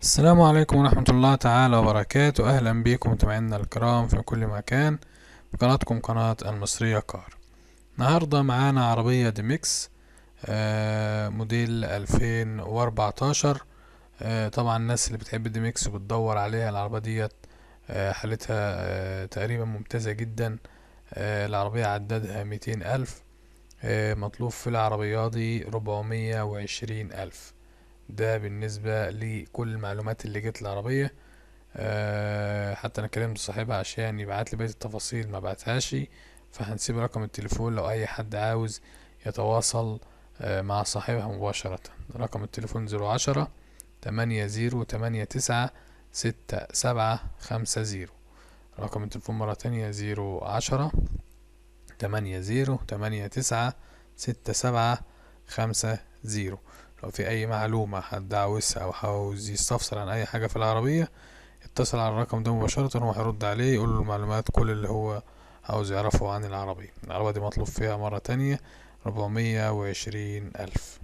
السلام عليكم ورحمة الله تعالى وبركاته. أهلا بكم متابعينا الكرام في كل مكان في قناتكم قناة المصرية كار. النهاردة معانا عربية دي ميكس موديل 2014. طبعا الناس اللي بتحب دي ميكس وبتدور عليها العربية ديت حالتها تقريبا ممتازة جدا. العربية عددها 200,000. مطلوب في العربية دي 420,000. ده بالنسبة لكل المعلومات اللي جت العربية. حتى انا كلمت صاحبها عشان يبعت لي بقية التفاصيل، ما بعتهاش. فهنسيب رقم التليفون لو اي حد عاوز يتواصل مع صاحبها مباشرة. رقم التليفون 010 80 89 6750. رقم التليفون مرة تانية 010 80 89 6750. لو في اي معلومة حد عاوزها او عاوز يستفسر عن اي حاجة في العربية يتصل على الرقم ده مباشرة، وهو هيرد عليه يقول له المعلومات كل اللي هو عاوز يعرفه عن العربية. العربية دي مطلوب فيها مرة تانية 420,000.